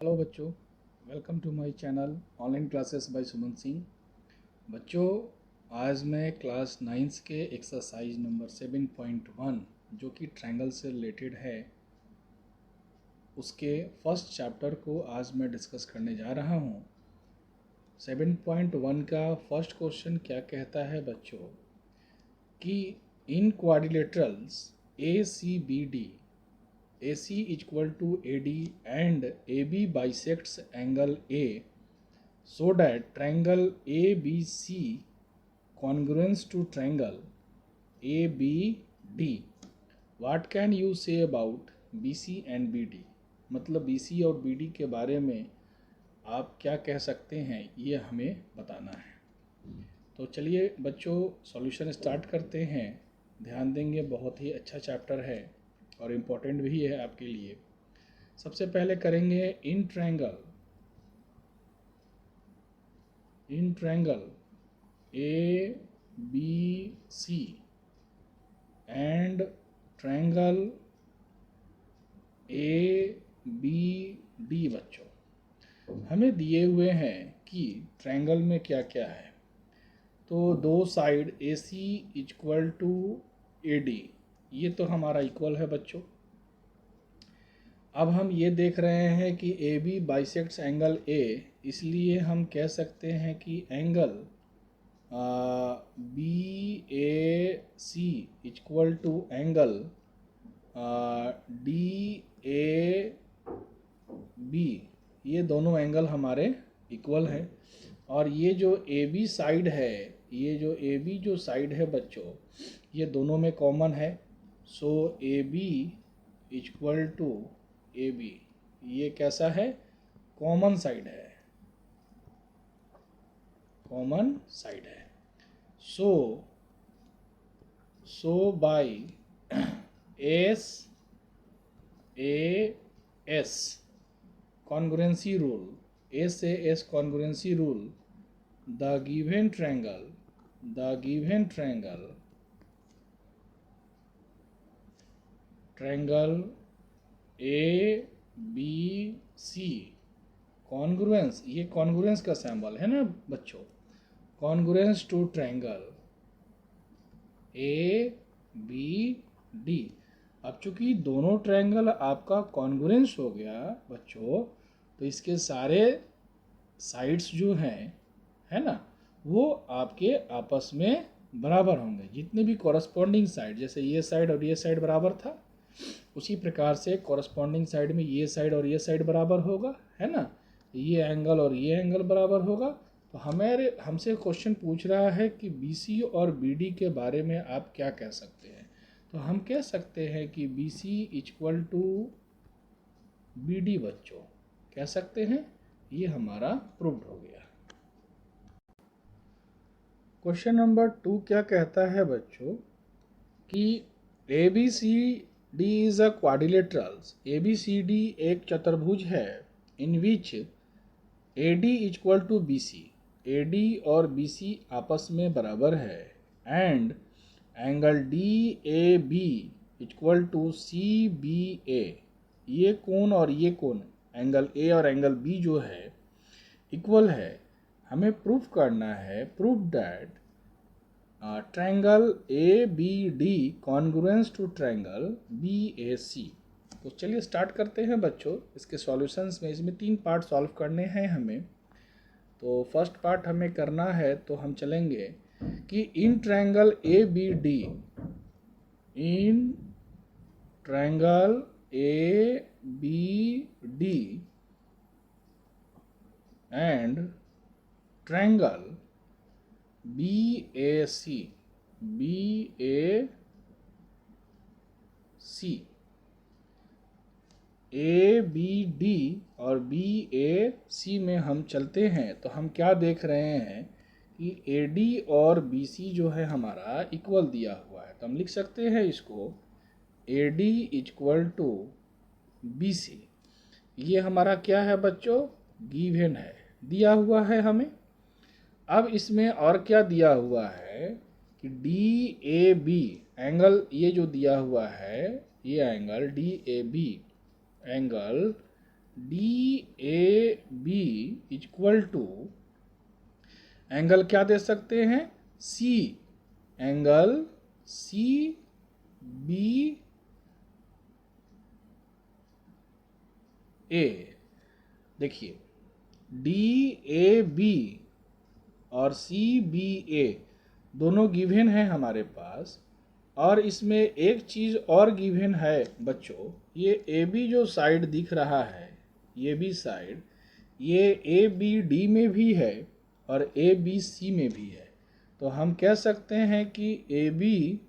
Hello बच्चों, welcome to my channel online classes by Suman Singh. बच्चों, आज मैं क्लास 9 के एक्सरसाइज नंबर 7.1 जो कि ट्रायंगल से रिलेटेड है, उसके फर्स्ट चैप्टर को आज मैं डिस्कस करने जा रहा हूँ। 7.1 का फर्स्ट क्वेश्चन क्या कहता है बच्चों कि इन quadrilaterals ACBD AC equal to AD and AB bisects angle A so that triangle ABC congruent to triangle ABD. What can you say about BC and BD? मतलब BC और BD के बारे में आप क्या कह सकते हैं, ये हमें बताना है। तो चलिए बच्चों, सॉल्यूशन स्टार्ट करते हैं। ध्यान देंगे, बहुत ही अच्छा चैप्टर है और इम्पोर्टेंट भी है आपके लिए। सबसे पहले करेंगे इन triangle A B C and triangle A B D. बच्चों, हमें दिए हुए हैं कि ट्रायंगल में क्या क्या है। तो दो side A C equal to A D, ये तो हमारा इक्वल है बच्चों। अब हम ये देख रहे हैं कि A B bisects angle A, इसलिए हम कह सकते हैं कि angle B A C equal to angle D A B, ये दोनों एंगल हमारे इक्वल है। और ये जो ए बी साइड है, ये जो ए बी जो साइड है बच्चों, ये दोनों में कॉमन है। So A B equal to A B, ये कैसा है? कॉमन साइड है, कॉमन साइड है। So by S A S congruency rule, A से S congruency rule, the given triangle A B C congruence, ये कॉन्ग्रुएंस का symbol है ना बच्चों, congruence to triangle A B D. अब चूंकि दोनों ट्रायंगल आपका कॉन्ग्रुएंस हो गया बच्चों, तो इसके सारे साइड्स जो हैं, है ना, वो आपके आपस में बराबर होंगे। जितने भी कॉरस्पॉन्डिंग साइड, जैसे ये साइड और ये साइड बराबर था, उसी प्रकार से कॉरस्पॉन्डिंग साइड में ये साइड और ये साइड बराबर होगा, है ना। ये एंगल और ये एंगल बराबर होगा। तो हमसे क्वेश्चन पूछ रहा है कि BC और BD के बारे में आप क्या कह सकते हैं। तो हम कह सकते हैं कि BC इक्वल टू BD बच्चों, कह सकते हैं। ये हमारा प्रूव्ड हो गया। क्वेश्चन नंबर 2 क्या कहता है बच्चों कि ABCD is a quadrilaterals, ABCD एक चतुर्भुज है, in which AD equal to BC, AD और BC आपस में बराबर है, and angle DAB equal to CBA, ये कोण और ये कोण, एंगल A और एंगल B जो है इक्वल है। हमें प्रूफ करना है, proof that triangle ABD congruence to triangle BAC। तो चलिए स्टार्ट करते हैं बच्चों इसके सॉल्यूशंस में। इसमें 3 पार्ट सॉल्व करने हैं हमें। तो फर्स्ट पार्ट हमें करना है, तो हम चलेंगे कि in triangle ABD, in triangle ABD and triangle BAC ABD और BAC में हम चलते हैं, तो हम क्या देख रहे हैं कि AD और BC जो है हमारा इक्वल दिया हुआ है। तो हम लिख सकते हैं इसको AD इक्वल टू BC। ये हमारा क्या है बच्चों? गिवन है, दिया हुआ है हमें। अब इसमें और क्या दिया हुआ है कि DAB एंगल, ये जो दिया हुआ है, ये angle DAB, angle DAB equal to angle क्या दे सकते हैं, सी, एंगल सी बी ए। देखिए डी ए बी और सी बी ए दोनों गिवन है हमारे पास, और इसमें एक चीज़ और गिवन है बच्चों, ये ए बी जो साइड दिख रहा है, ये भी साइड, ये ए बी डी में भी है और ए बी सी में भी है। तो हम कह सकते हैं कि A B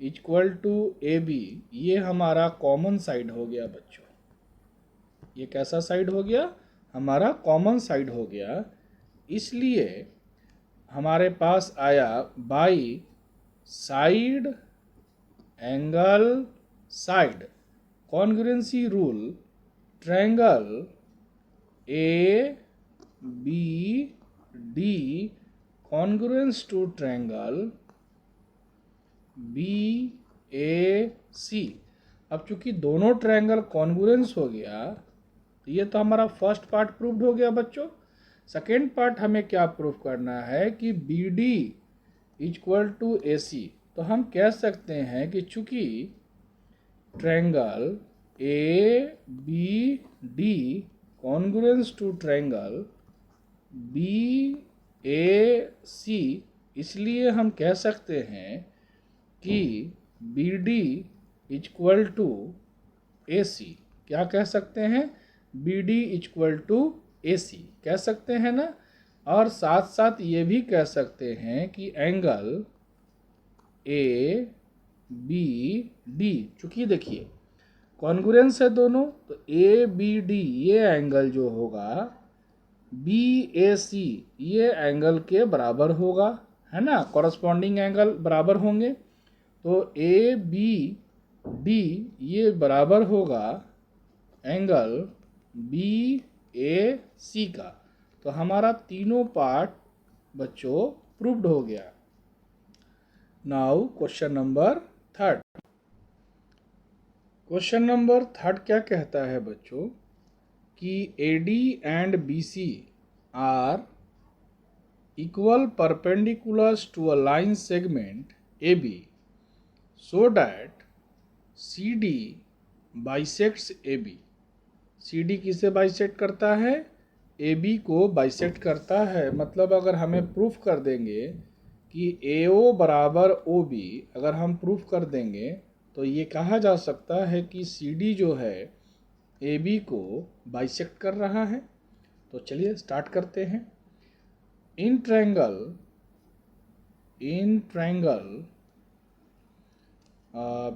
equal to A B, ये हमारा कॉमन साइड हो गया बच्चों। ये कैसा साइड हो गया, हमारा कॉमन साइड हो गया। इसलिए हमारे पास आया by side angle side congruency rule, triangle A B D congruence to triangle B A C. अब चूंकि दोनों ट्रायंगल कॉन्ग्रुएंस हो गया, तो ये तो हमारा फर्स्ट पार्ट प्रूव्ड हो गया बच्चों। सेकेंड पार्ट हमें क्या प्रूव करना है कि B D equal to A C. तो हम कह सकते हैं कि चूंकि triangle A B D congruence to triangle B A C, इसलिए हम कह सकते हैं कि B D equal to A C. क्या कह सकते हैं, B D equal to A C कह सकते हैं ना। और साथ साथ ये भी कह सकते हैं कि एंगल ए बी डी, चूंकि देखिए कॉन्ग्रुएंस है दोनों, तो ए बी डी ये एंगल जो होगा, बी ए सी ये एंगल के बराबर होगा, है ना, कॉरस्पॉन्डिंग एंगल बराबर होंगे। तो ए बी डी ये बराबर होगा एंगल बी ए सी का। तो हमारा तीनों पार्ट बच्चों प्रूव्ड हो गया। Now question number third. Question number third क्या कहता है बच्चों कि AD and BC are equal perpendiculars to a line segment AB so that CD bisects AB। CD किसे बाइसेक्ट करता है, AB को बाइसेक्ट करता है। मतलब अगर हमें प्रूफ कर देंगे कि AO बराबर OB, अगर हम प्रूफ कर देंगे तो ये कहा जा सकता है कि CD जो है AB को बाइसेक्ट कर रहा है। तो चलिए स्टार्ट करते हैं। In triangle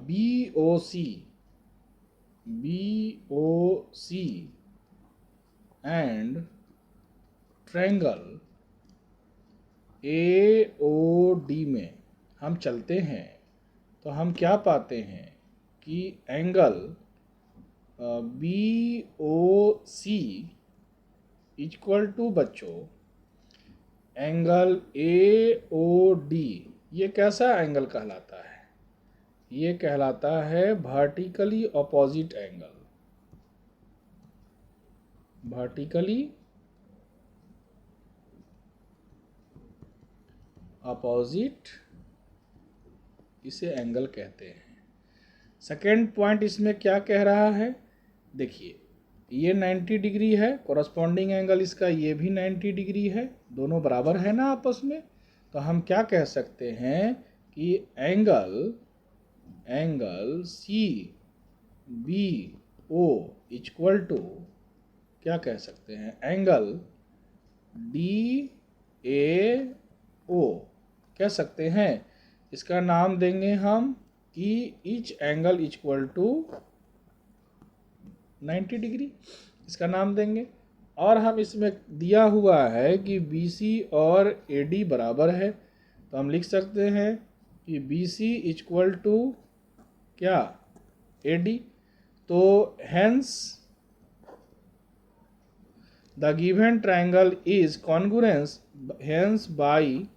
BOC and triangle AOD में हम चलते हैं तो हम क्या पाते हैं कि एंगल BOC इक्वल टू बच्चों एंगल AOD। ये कैसा एंगल कहलाता है, ये कहलाता है vertically opposite angle. Vertically opposite इसे एंगल कहते हैं। सेकेंड पॉइंट इसमें क्या कह रहा है, देखिए ये 90 डिग्री है, कॉरस्पॉन्डिंग एंगल इसका ये भी 90 डिग्री है, दोनों बराबर है ना आपस में। तो हम क्या कह सकते हैं कि angle C B O equal to क्या कह सकते हैं, एंगल डी ए ओ कह सकते हैं। इसका नाम देंगे हम कि each angle equal to 90 degree, इसका नाम देंगे। और हम इसमें दिया हुआ है कि BC और AD बराबर है, तो हम लिख सकते हैं कि BC इक्वल टू क्या, AD। तो hence the given triangle is congruence, hence by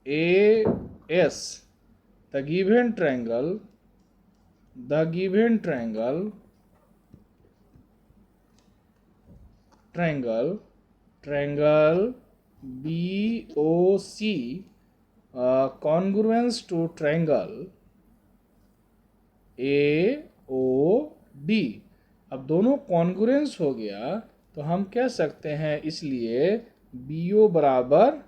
AS the given triangle triangle BOC congruence to triangle AOD। अब दोनों कॉन्ग्रुएंस हो गया तो हम कह सकते हैं, इसलिए BO बराबर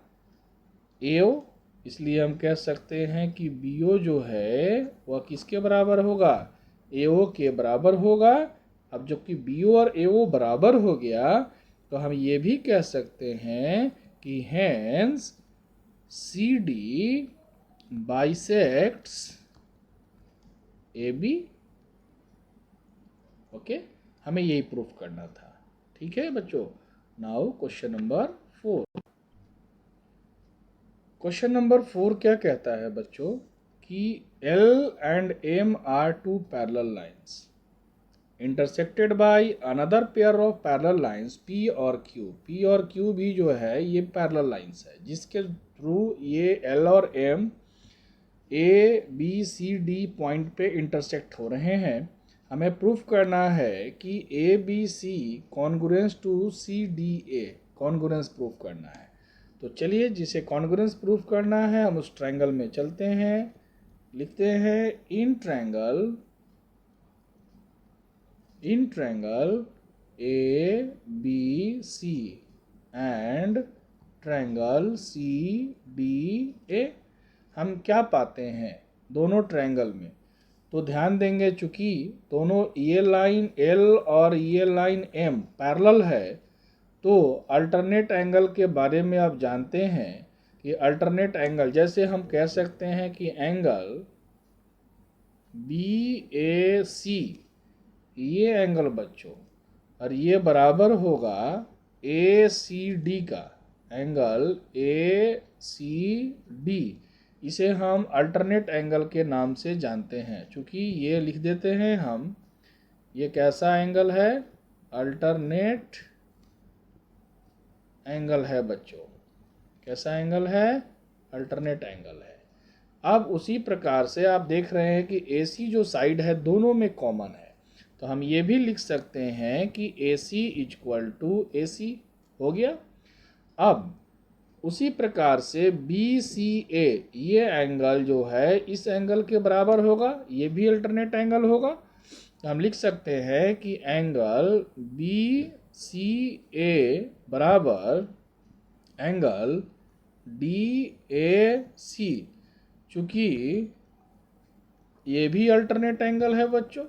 AO, इसलिए हम कह सकते हैं कि BO जो है वह किसके बराबर होगा, AO के बराबर होगा। अब जबकि BO और AO बराबर हो गया तो हम ये भी कह सकते हैं कि hence CD bisects AB। Okay, हमें यही प्रूफ करना था। ठीक है बच्चों। Now question number 4। Question number 4 क्या कहता है बच्चों कि L and M are two parallel lines intersected by another pair of parallel lines P और Q। P और Q भी जो है ये पैरेलल लाइंस है जिसके थ्रू ये L और M ABCD पॉइंट पे इंटरसेक्ट हो रहे हैं। हमें प्रूफ करना है कि ABC congruence to CDA congruence proof करना है। तो चलिए, जिसे कॉन्ग्रुएंस प्रूफ करना है हम उस ट्रायंगल में चलते हैं। लिखते हैं in triangle ABC and triangle CDA। हम क्या पाते हैं दोनों ट्रायंगल में, तो ध्यान देंगे चूंकि दोनों ये लाइन L और ये लाइन M पैरेलल है, तो अल्टरनेट एंगल के बारे में आप जानते हैं कि अल्टरनेट एंगल जैसे हम कह सकते हैं कि एंगल BAC ये एंगल बच्चों और ये बराबर होगा ACD का, एंगल ACD। इसे हम अल्टरनेट एंगल के नाम से जानते हैं। चूँकि ये लिख देते हैं हम, ये कैसा एंगल है, अल्टरनेट एंगल है बच्चों। कैसा एंगल है, अल्टरनेट एंगल है। अब उसी प्रकार से आप देख रहे हैं कि AC जो साइड है दोनों में कॉमन है, तो हम ये भी लिख सकते हैं कि AC इक्वल टू AC हो गया। अब उसी प्रकार से BCA ये एंगल जो है इस एंगल के बराबर होगा, ये भी अल्टरनेट एंगल होगा। तो हम लिख सकते हैं कि एंगल BCA बराबर एंगल DAC। चूंकि ये भी अल्टरनेट एंगल है बच्चों,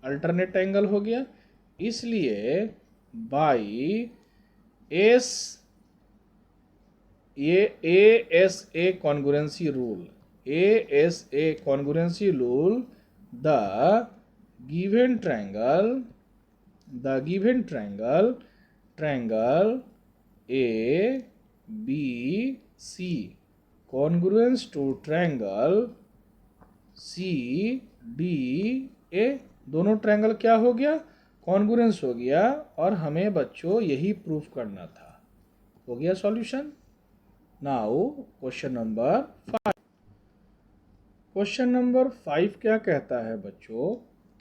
अल्टरनेट एंगल हो गया, इसलिए बाई एस ये ASA congruency rule, ASA congruency rule the given triangle triangle ABC congruence to triangle CDA। दोनों ट्रायंगल क्या हो गया, कॉन्ग्रुएंस हो गया, और हमें बच्चों यही प्रूफ करना था। हो गया solution. Now question number 5। Question number 5 क्या कहता है बच्चों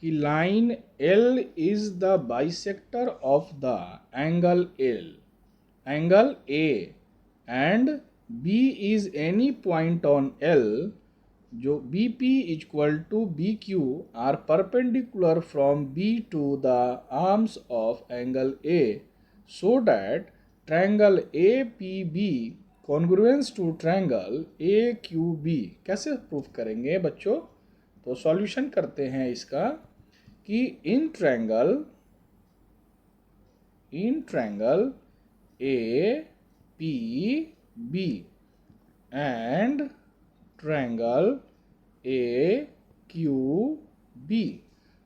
कि line L is the bisector of the angle A and B is any point on L जो BP equal to BQ are perpendicular from B to the arms of angle A so that triangle APB congruence to triangle AQB। कैसे proof करेंगे बच्चों, तो solution करते हैं इसका कि इन triangle APB and triangle AQB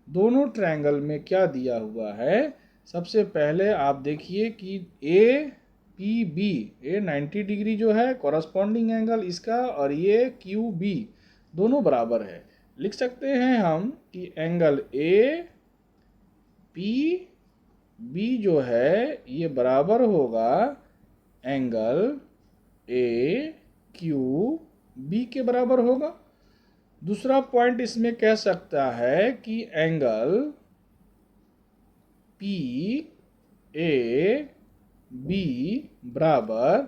दोनों ट्रायंगल में क्या दिया हुआ है। सबसे पहले आप देखिए कि APB ये 90 डिग्री जो है कॉरस्पॉन्डिंग एंगल इसका, और ये QB दोनों बराबर है। लिख सकते हैं हम कि एंगल APB जो है ये बराबर होगा एंगल AQB के बराबर होगा। दूसरा पॉइंट इसमें कह सकता है कि एंगल पी ए बी बराबर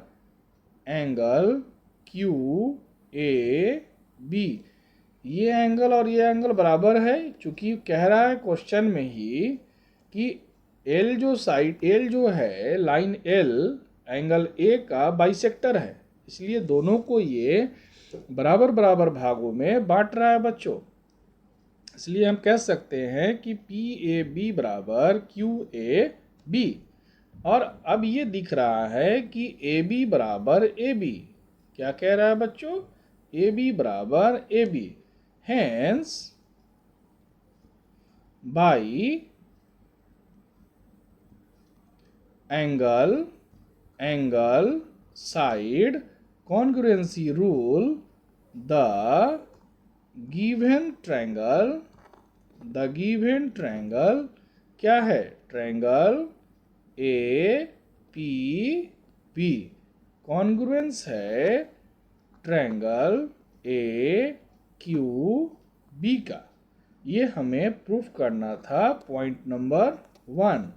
एंगल क्यू ए बी। ये एंगल और ये एंगल बराबर है, चूंकि कह रहा है क्वेश्चन में ही कि एल जो है लाइन एल एंगल ए का बाइसेक्टर है, इसलिए दोनों को ये बराबर बराबर भागों में बांट रहा है बच्चों। इसलिए हम कह सकते हैं कि पी ए बी बराबर क्यू ए बी। और अब ये दिख रहा है कि ए बी बराबर ए बी। क्या कह रहा है बच्चों? ए बी बराबर A B. Hence by angle side congruency rule the given triangle क्या है? Triangle A P B congruence है ट्रायंगल ए क्यू बी का। ये हमें प्रूफ करना था पॉइंट नंबर 1।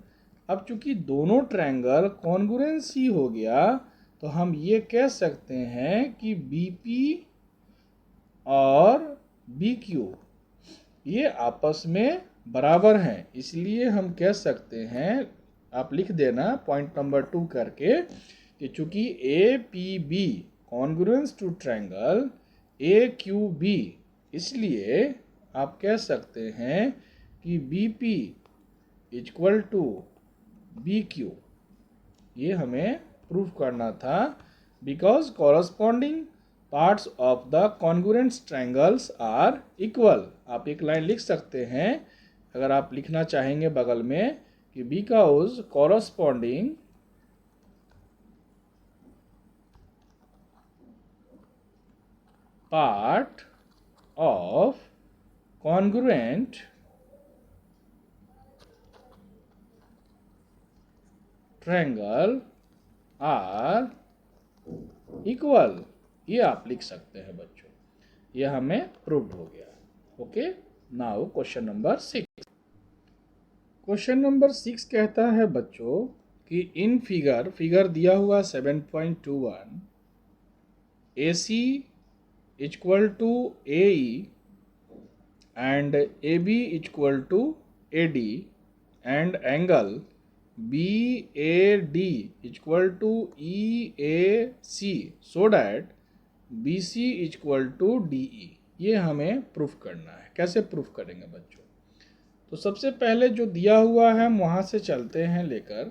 अब चूंकि दोनों ट्रायंगल कॉन्ग्रुएंस ही हो गया तो हम ये कह सकते हैं कि बी पी और बी क्यू ये आपस में बराबर हैं, इसलिए हम कह सकते हैं, आप लिख देना पॉइंट नंबर 2 करके, कि चूंकि A P B congruence to triangle A Q B, इसलिए आप कह सकते हैं कि B P equal to B Q. ये हमें प्रूफ करना था, because corresponding parts of the congruent triangles are equal. आप एक लाइन लिख सकते हैं अगर आप लिखना चाहेंगे बगल में कि because corresponding part of congruent triangle are equal। ये आप लिख सकते हैं बच्चों, ये हमें प्रूव्ड हो गया। Okay, now question number 6। Question number 6 कहता है बच्चों कि इन फिगर दिया हुआ 7.21 AC equal to AE and AB equal to AD and angle BAD equal to EAC so that BC equal to DE। ये हमें प्रूफ करना है। कैसे प्रूफ करेंगे बच्चों? तो सबसे पहले जो दिया हुआ है हम वहाँ से चलते हैं लेकर।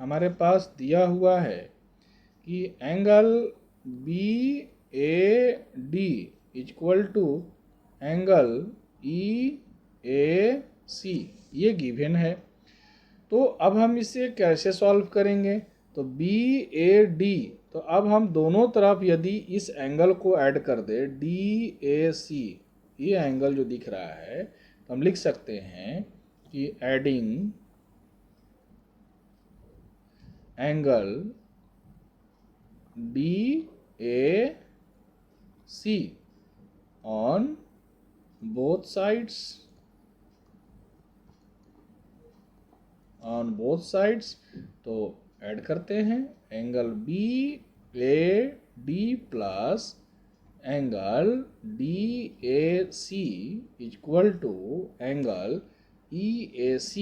हमारे पास दिया हुआ है कि angle BAD equal to angle EAC ये गिवन है। तो अब हम इसे कैसे सॉल्व करेंगे? तो BAD, तो अब हम दोनों तरफ यदि इस एंगल को ऐड कर दे DAC, ये एंगल जो दिख रहा है, तो हम लिख सकते हैं कि adding angle DAC on both sides, तो ऐड करते हैं angle BAD plus angle DAC equal to angle EAC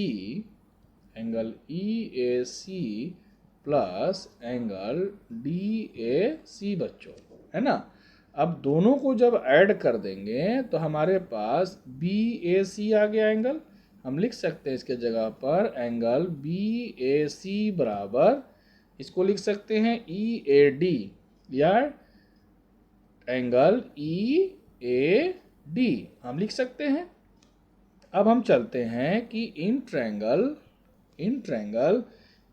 plus angle DAC बच्चों, है ना। अब दोनों को जब ऐड कर देंगे तो हमारे पास BAC आ गया एंगल। हम लिख सकते हैं इसके जगह पर एंगल BAC बराबर, इसको लिख सकते हैं EAD या एंगल EAD हम लिख सकते हैं। अब हम चलते हैं कि in triangle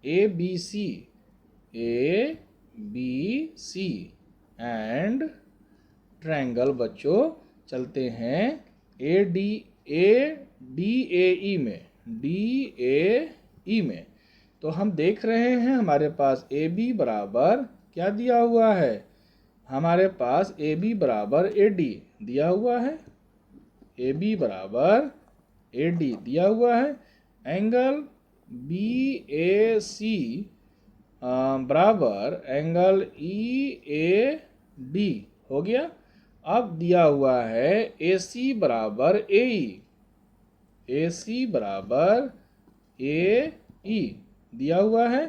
ABC and triangle बच्चों चलते हैं DAE में। तो हम देख रहे हैं हमारे पास AB बराबर क्या दिया हुआ है? हमारे पास AB बराबर AD। दिया हुआ है, ए बी बराबर ए डी दिया हुआ है, एंगल बी ए सी बराबर एंगल ई ए डी हो गया। अब दिया हुआ है ए सी बराबर ए ई, ए सी बराबर ए ई दिया हुआ है,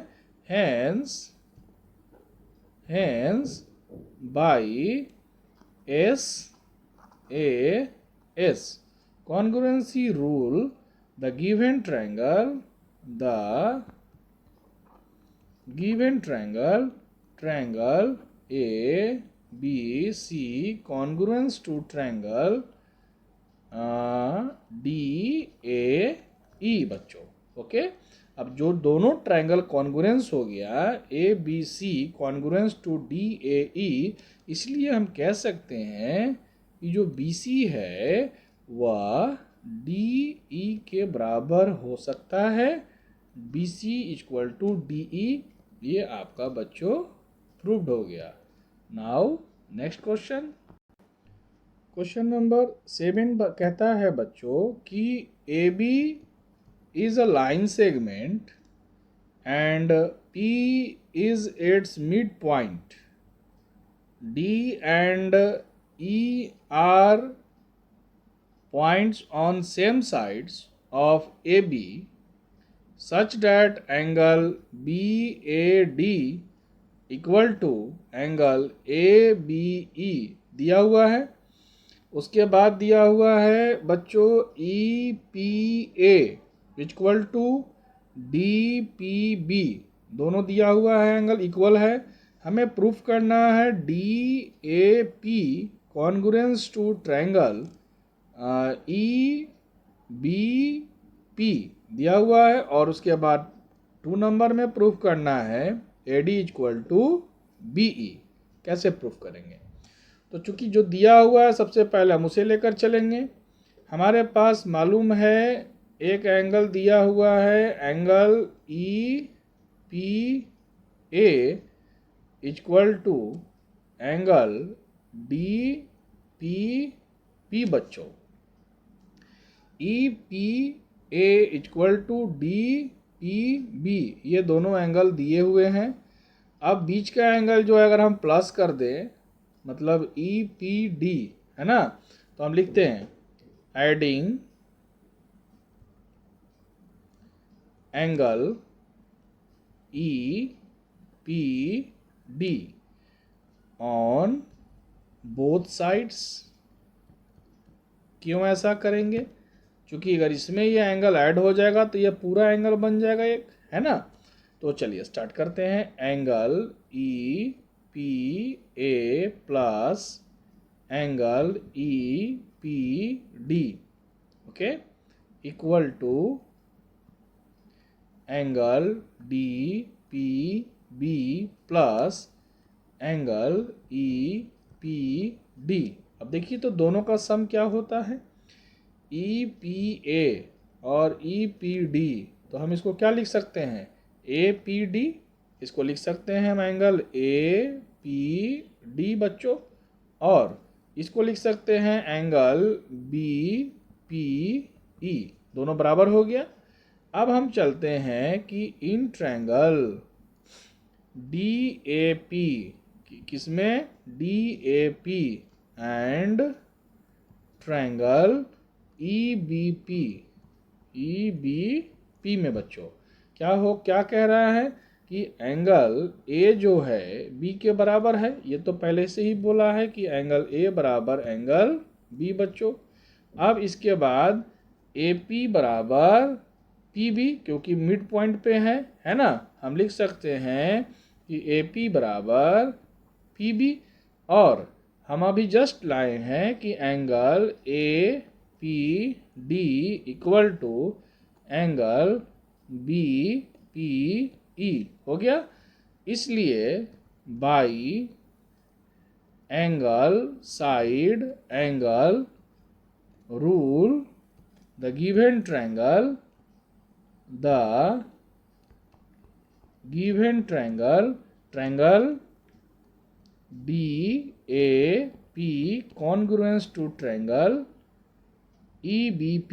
hence by S A S congruency rule, the given triangle triangle A B C congruence to triangle D A E बच्चों। ओके, अब जो दोनों ट्रायंगल कॉन्ग्रुएंस हो गया A B C congruence to D A E, इसलिए हम कह सकते हैं कि जो बी सी है वह डी ई के बराबर हो सकता है, B C equal to D E. ये आपका बच्चों प्रूव्ड हो गया। Now next question, question number 7 कहता है बच्चों कि A B is a line segment and P is its midpoint. D and E are points on same sides of AB such that angle BAD equal to angle ABE दिया हुआ है। उसके बाद दिया हुआ है बच्चों EPA equal to D P B, दोनों दिया हुआ है, एंगल इक्वल है। हमें प्रूफ करना है D A P congruence to triangle E B P दिया हुआ है, और उसके बाद 2 नंबर में प्रूफ करना है A D equal to B E. कैसे प्रूफ करेंगे? तो चूंकि जो दिया हुआ है सबसे पहले हम उसे लेकर चलेंगे। हमारे पास मालूम है एक एंगल दिया हुआ है, angle E P A equal to angle D P P बच्चों। E P A equal to D P B, ये दोनों एंगल दिए हुए हैं। अब बीच का एंगल जो है अगर हम प्लस कर दें, मतलब ई पी डी है ना, तो हम लिखते हैं adding angle E P D on both sides. क्यों ऐसा करेंगे? क्योंकि अगर इसमें ये एंगल ऐड हो जाएगा तो ये पूरा एंगल बन जाएगा एक, है ना। तो चलिए स्टार्ट करते हैं। Angle E P A plus angle E P D, okay, equal to angle D P B plus angle E P D. अब देखिए तो दोनों का सम क्या होता है, ई पी ए और ई पी डी। तो हम इसको क्या लिख सकते हैं, ए पी डी, इसको लिख सकते हैं हम एंगल ए पी डी बच्चों, और इसको लिख सकते हैं एंगल बी पी ई, दोनों बराबर हो गया। अब हम चलते हैं कि इन ट्रायंगल डी ए पी, किसमें, D A P and triangle E B P में बच्चों क्या कह रहा है कि एंगल ए जो है बी के बराबर है। ये तो पहले से ही बोला है कि एंगल ए बराबर एंगल बी बच्चों। अब इसके बाद ए पी बराबर पी बी, क्योंकि मिड पॉइंट पे है ना, हम लिख सकते हैं कि ए पी बराबर पी बी, और हम अभी जस्ट लाए हैं कि angle A P D equal to angle B P E हो गया। इसलिए by angle side angle rule the given triangle triangle D A P congruence to triangle EBP,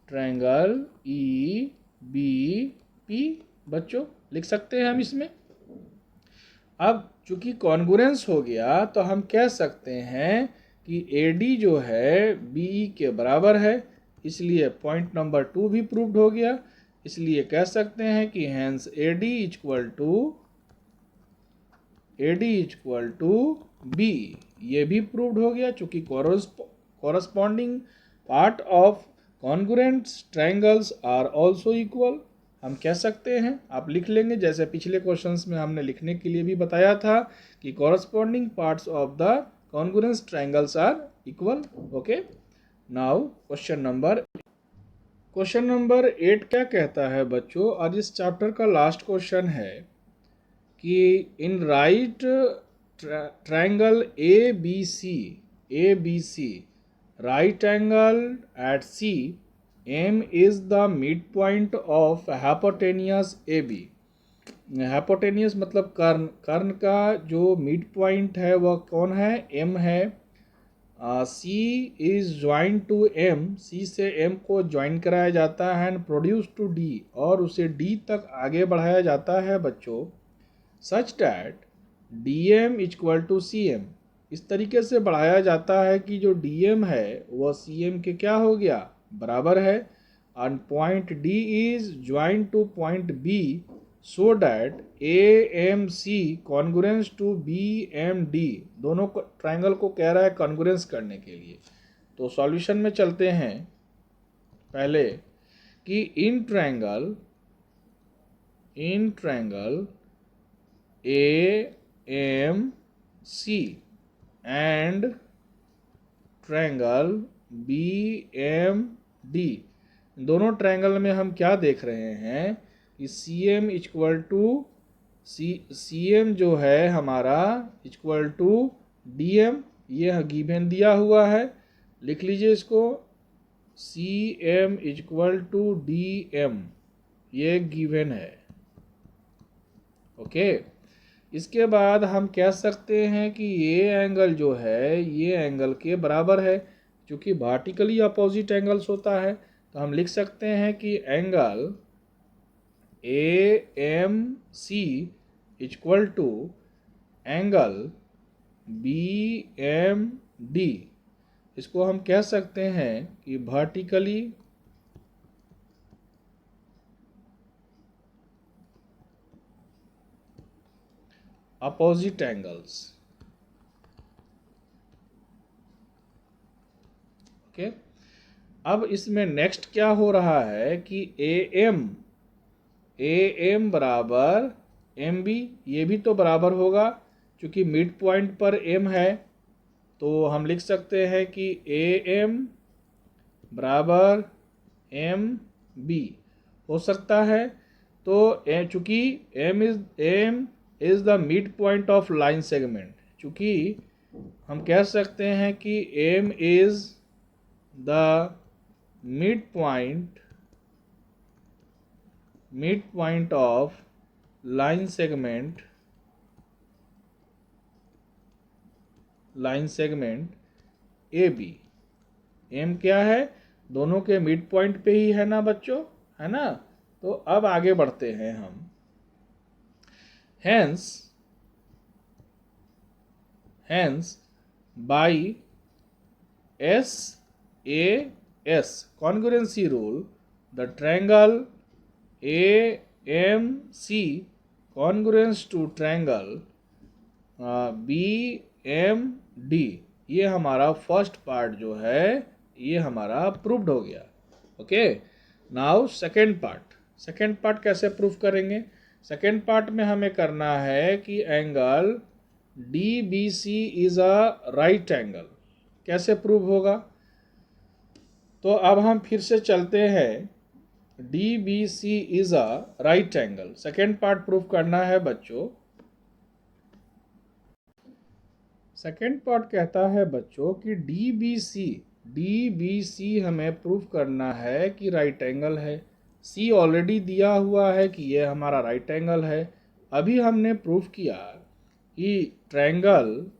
triangle EBP बच्चों लिख सकते हैं हम इसमें। अब चूंकि कॉन्ग्रुएंस हो गया तो हम कह सकते हैं कि AD जो है BE के बराबर है, इसलिए पॉइंट नंबर 2 भी प्रूव्ड हो गया। इसलिए कह सकते हैं कि hence AD equal to B, ये भी प्रूव्ड हो गया चूंकि corresponding part of congruent triangles are also equal. हम कह सकते हैं, आप लिख लेंगे जैसे पिछले क्वेश्चंस में हमने लिखने के लिए भी बताया था कि corresponding parts of the congruent triangles are equal. Okay, now question number 8 क्या कहता है बच्चों, आज इस चैप्टर का लास्ट क्वेश्चन है कि in right triangle ABC right angle at C, M is the midpoint of hypotenuse AB। hypotenuse मतलब कर्ण का जो मिड पॉइंट है वह कौन है, M है। C is joined to M, C से M को ज्वाइन कराया जाता है एंड प्रोड्यूस टू D, और उसे D तक आगे बढ़ाया जाता है बच्चों, such that DM equal to CM। इस तरीके से बढ़ाया जाता है कि जो DM है वह CM के क्या हो गया, बराबर है। And point D is join to point B so that AMC congruence to BMD, दोनों ट्रायंगल को कह रहा है कॉन्ग्रुएंस करने के लिए। तो सॉल्यूशन में चलते हैं पहले कि in triangle AMC and triangle BMD, दोनों ट्रायंगल में हम क्या देख रहे हैं कि CM इक्वल टू CM जो है हमारा इक्वल टू DM, ये गिवन दिया हुआ है, लिख लीजिए इसको, CM इक्वल टू DM, ये गिवन है। ओके, इसके बाद हम कह सकते हैं कि ये एंगल जो है ये एंगल के बराबर है, क्योंकि वर्टिकली अपोजिट एंगल्स होता है। तो हम लिख सकते हैं कि angle AMC equal to angle BMD, इसको हम कह सकते हैं कि वर्टिकली अपोजिट एंगल्स। ओके, अब इसमें नेक्स्ट क्या हो रहा है कि AM बराबर MB, ये भी तो बराबर होगा क्योंकि मिड पॉइंट पर M है। तो हम लिख सकते हैं कि AM बराबर MB हो सकता है। तो चूंकि M is the mid point of line segment, चूंकि हम कह सकते हैं कि M is the mid point of line segment AB। M क्या है, दोनों के मिड पॉइंट पे ही है ना बच्चों, है ना। तो अब आगे बढ़ते हैं हम। Hence by SAS congruency rule, the triangle AMC congruence to triangle BMD, ये हमारा फर्स्ट पार्ट जो है ये हमारा प्रूव्ड हो गया। ओके, नाउ सेकेंड पार्ट कैसे प्रूव करेंगे। सेकेंड पार्ट में हमें करना है कि angle DBC is a right angle, कैसे प्रूव होगा। तो अब हम फिर से चलते हैं, DBC is a right angle, second part prove करना है बच्चों। सेकेंड पार्ट कहता है बच्चों कि DBC हमें प्रूव करना है कि राइट एंगल है। C ऑलरेडी दिया हुआ है कि ये हमारा राइट एंगल है। अभी हमने प्रूव किया कि ट्रायंगल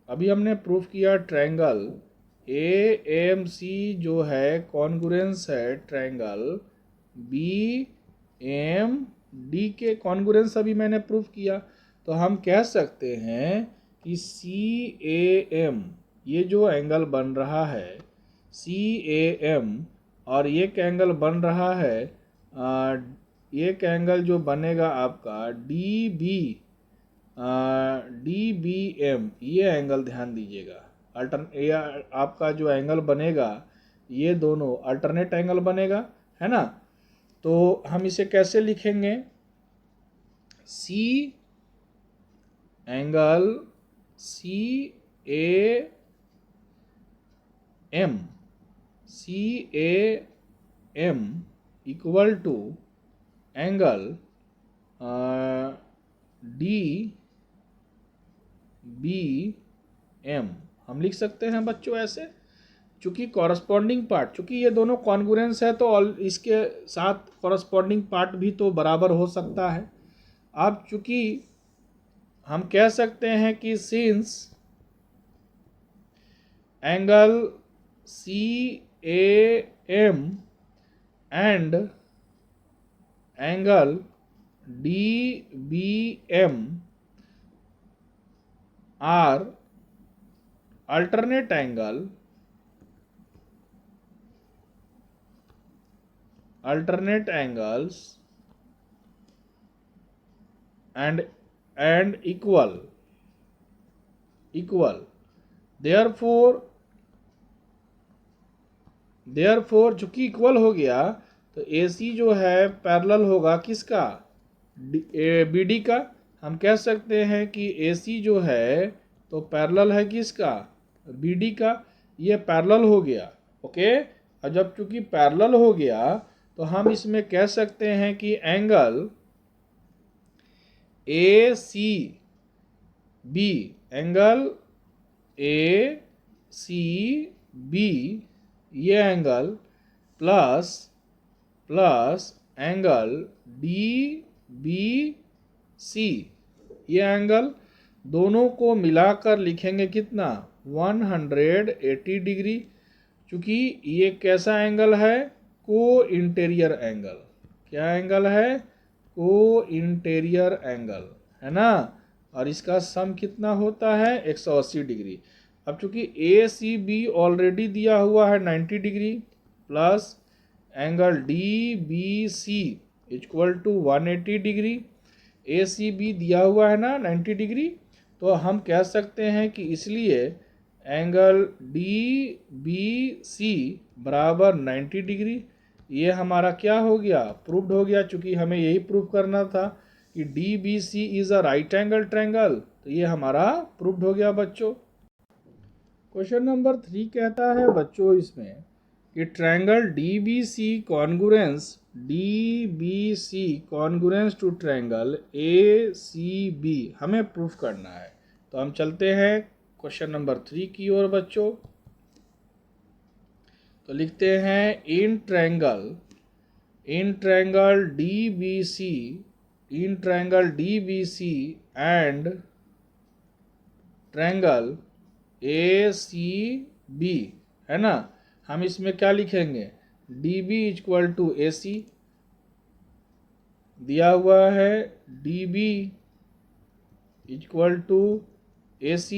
अभी हमने प्रूफ किया ट्रायंगल ए एम सी जो है कॉन्ग्रुएंस है ट्रायंगल बी एम डी के कॉन्ग्रुएंस अभी मैंने प्रूफ किया। तो हम कह सकते हैं कि सी ए एम ये जो एंगल बन रहा है सी ए एम और ये एंगल बन रहा है ये एंगल जो बनेगा आपका डी बी एम ये एंगल ध्यान दीजिएगा आपका जो एंगल बनेगा ये दोनों अल्टरनेट एंगल बनेगा है ना। तो हम इसे कैसे लिखेंगे C angle C A M equal to angle D B M हम लिख सकते हैं बच्चों ऐसे। चूंकि कॉरस्पॉन्डिंग पार्ट चूंकि ये दोनों कॉन्ग्रुएंस है तो इसके साथ कॉरस्पॉन्डिंग पार्ट भी तो बराबर हो सकता है। अब चूंकि हम कह सकते हैं कि since angle C A M and angle D B M are alternate angles and equal therefore चूंकि इक्वल हो गया तो AC जो है पैरेलल होगा किसका BD का। हम कह सकते हैं कि AC जो है तो पैरेलल है किसका BD का। ये पैरेलल हो गया ओके। और जब चूंकि पैरेलल हो गया तो हम इसमें कह सकते हैं कि एंगल ACB ये एंगल प्लस एंगल DBC ये एंगल दोनों को मिलाकर लिखेंगे कितना 180 डिग्री। चूंकि ये कैसा एंगल है को इंटीरियर एंगल। क्या एंगल है को इंटीरियर एंगल है ना। और इसका सम कितना होता है 180 डिग्री। अब चूंकि ACB ऑलरेडी दिया हुआ है 90 degree plus angle DBC equal to 180 degree. ACB दिया हुआ है ना 90 डिग्री तो हम कह सकते हैं कि इसलिए एंगल DBC बराबर 90 डिग्री। ये हमारा क्या हो गया प्रूव्ड हो गया। चूंकि हमें यही प्रूव करना था कि DBC is a right angle triangle तो ये हमारा प्रूव्ड हो गया बच्चों। क्वेश्चन नंबर 3 कहता है बच्चों इसमें कि triangle DBC congruence to triangle ACB हमें प्रूफ करना है। तो हम चलते हैं क्वेश्चन नंबर 3 की ओर बच्चों। तो लिखते हैं in triangle DBC and triangle ACB है ना। हम इसमें क्या लिखेंगे DB इक्वल टू AC दिया हुआ है DB equal to AC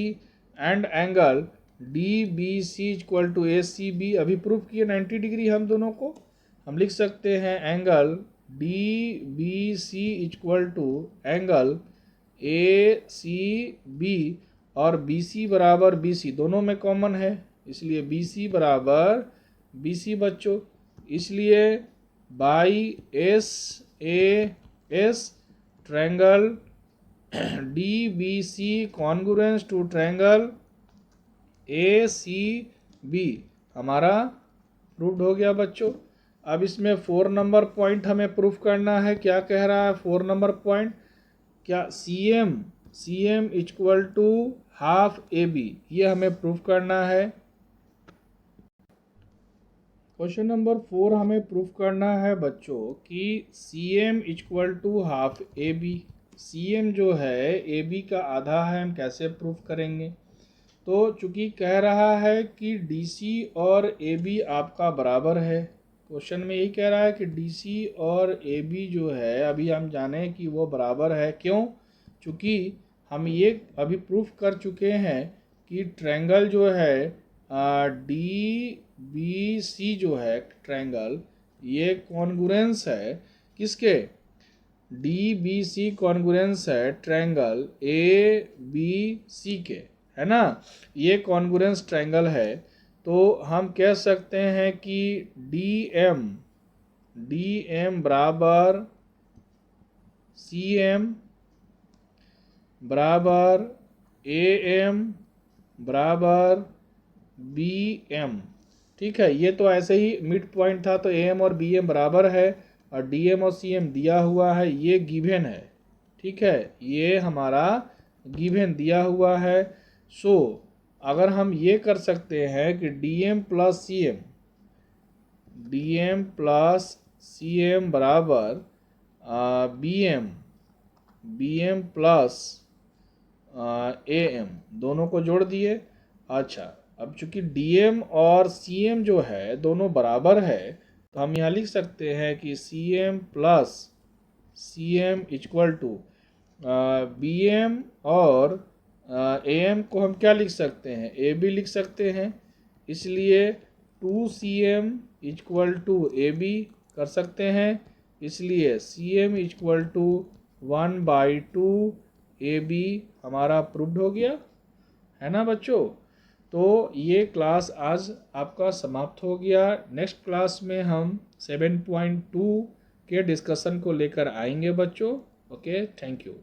and angle DBC equal to ACB अभी प्रूफ किए 90 डिग्री। हम दोनों को हम लिख सकते हैं angle DBC equal to angle ACB और BC बराबर BC दोनों में कॉमन है इसलिए BC बराबर BC बच्चों। इसलिए by SAS triangle DBC congruence to triangle ACB हमारा प्रूव्ड हो गया बच्चों। अब इसमें 4 नंबर पॉइंट हमें प्रूफ करना है। क्या कह रहा है 4 नंबर पॉइंट क्या CM equal to half AB ये हमें प्रूफ करना है। क्वेश्चन नंबर 4 हमें प्रूफ करना है बच्चों कि CM equal to half AB। CM जो है AB का आधा है। हम कैसे प्रूफ करेंगे तो चूंकि कह रहा है कि DC और AB आपका बराबर है, क्वेश्चन में यही कह रहा है कि DC और AB जो है अभी हम जाने कि वो बराबर है। क्यों? चूँकि हम ये अभी प्रूफ कर चुके हैं कि ट्रायंगल जो है DBC जो है ट्रायंगल, ये कॉन्ग्रुएंस है किसके? DBC कॉन्ग्रुएंस है ट्रायंगल ABC के, है ना। ये कॉन्ग्रुएंस ट्रायंगल है, तो हम कह सकते हैं कि DM बराबर CM बराबर AM बराबर BM। ठीक है, ये तो ऐसे ही मिड पॉइंट था, तो AM और BM बराबर है और DM और CM दिया हुआ है, ये गिवन है। ठीक है, ये हमारा गिवन दिया हुआ है। सो अगर हम ये कर सकते हैं कि DM प्लस CM बराबर BM प्लस AM, दोनों को जोड़ दिए। अच्छा, अब चूंकि DM और CM जो है दोनों बराबर है, तो हम यहाँ लिख सकते हैं कि CM plus CM equal to BM और AM को हम क्या लिख सकते हैं? AB लिख सकते हैं। इसलिए 2CM इक्वल टू AB कर सकते हैं। इसलिए CM इक्वल टू 1/2 AB हमारा प्रूव्ड हो गया, है ना बच्चों। तो ये क्लास आज आपका समाप्त हो गया। नेक्स्ट क्लास में हम 7.2 के डिस्कशन को लेकर आएंगे बच्चों। Okay, thank you.